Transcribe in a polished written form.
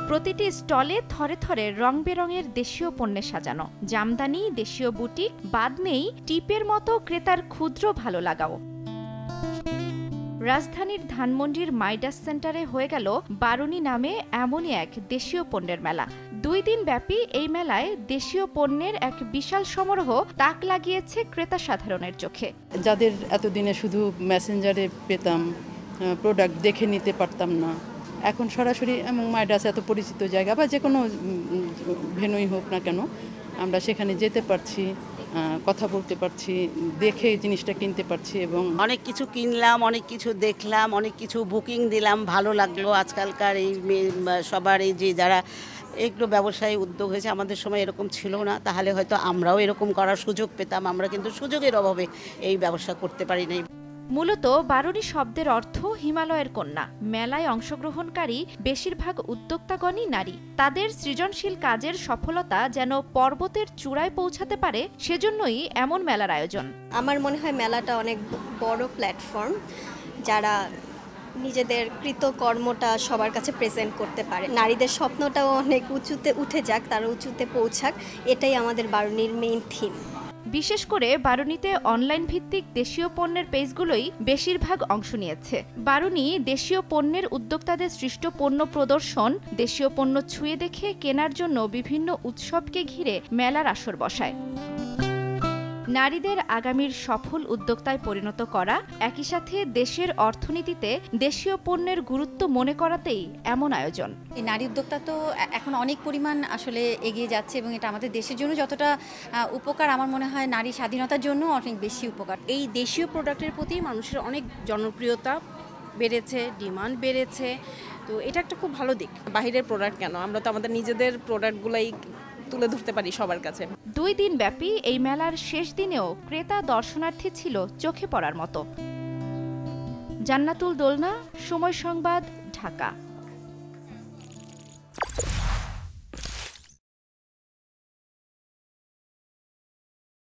প্রতিটি স্টলে থরে থরে রং বেরঙের দেশীয় পণ্যে সাজানো, জামদানি, দেশীয় বুটিক, বাদ নেই টিপের মতো ক্রেতার ক্ষুদ্র ভালো লাগাও। রাজধানীর ধানমন্ডির মাইডাস সেন্টারে হয়ে গেল বারুনি নামে এমনই এক দেশীয় পণ্যের মেলা। 2 দিন ব্যাপী এই মেলায় দেশীয় পণ্যের এক বিশাল সমারোহ তাক লাগিয়েছে ক্রেতা সাধারণের চোখে। যাদের এতদিনে শুধু মেসেঞ্জারে পেতাম, প্রোডাক্ট দেখে নিতে পারতাম না, এখন সরাসরি এবং মাইডাস এত পরিচিত জায়গা বা যে কোনো ভেন্যুই হোক না কেন, আমরা সেখানে যেতে পারছি, কথা বলতে পারছি, দেখে জিনিসটা কিনতে পারছি এবং অনেক কিছু কিনলাম, অনেক কিছু দেখলাম, অনেক কিছু বুকিং দিলাম, ভালো লাগলো। আজকালকার এই সবার এই যে যারা এগুলো ব্যবসায়ী উদ্যোগ হয়েছে, আমাদের সময় এরকম ছিল না, তাহলে হয়তো আমরাও এরকম করার সুযোগ পেতাম। আমরা কিন্তু সুযোগের অভাবে এই ব্যবসা করতে পারি নাই। মূলত বারুনি শব্দের অর্থ হিমালয়ের কন্যা। মেলায় অংশগ্রহণকারী বেশিরভাগ উদ্যোক্তাগণই নারী। তাদের সৃজনশীল কাজের সফলতা যেন পর্বতের চূড়ায় পৌঁছাতে পারে, সেজন্যই এমন মেলার আয়োজন। আমার মনে হয় মেলাটা অনেক বড় প্ল্যাটফর্ম, যারা নিজেদের কৃতকর্মটা সবার কাছে প্রেজেন্ট করতে পারে। নারীদের স্বপ্নটাও অনেক উঁচুতে উঠে যাক, তারা উঁচুতে পৌঁছাক, এটাই আমাদের বারুনির মেইন থিম। বিশেষ করে বারুনিতে অনলাইন ভিত্তিক দেশীয় পণ্যের পেজগুলোই বেশিরভাগ অংশ নিয়েছে। বারুনি দেশীয় পণ্যের উদ্যোক্তাদের সৃষ্ট পণ্য প্রদর্শন, দেশীয় পণ্য ছুঁয়ে দেখে কেনার জন্য বিভিন্ন উৎসবকে ঘিরে মেলার আসর বসায়। নারীদের আগামীর সফল উদ্যোক্তায় পরিণত করা, একই সাথে দেশের অর্থনীতিতে দেশীয় পণ্যের গুরুত্ব মনে করাতেই এমন আয়োজন। এই নারী উদ্যোক্তা তো এখন অনেক পরিমাণ আসলে এগিয়ে যাচ্ছে এবং এটা আমাদের দেশের জন্য যতটা উপকার, আমার মনে হয় নারী স্বাধীনতার জন্য অনেক বেশি উপকার। এই দেশীয় প্রোডাক্টের প্রতি মানুষের অনেক জনপ্রিয়তা বেড়েছে, ডিমান্ড বেড়েছে, তো এটা একটা খুব ভালো দিক। বাহিরের প্রোডাক্ট কেন, আমরা তো আমাদের নিজেদের প্রোডাক্টগুলাই তুলে ধরতে পারি সবার কাছে। 2 দিন ব্যাপী এই মেলার শেষ দিনেও ক্রেতা দর্শনার্থী ছিল চোখে পড়ার মতো। জান্নাতুল দোলনা, সময় সংবাদ, ঢাকা।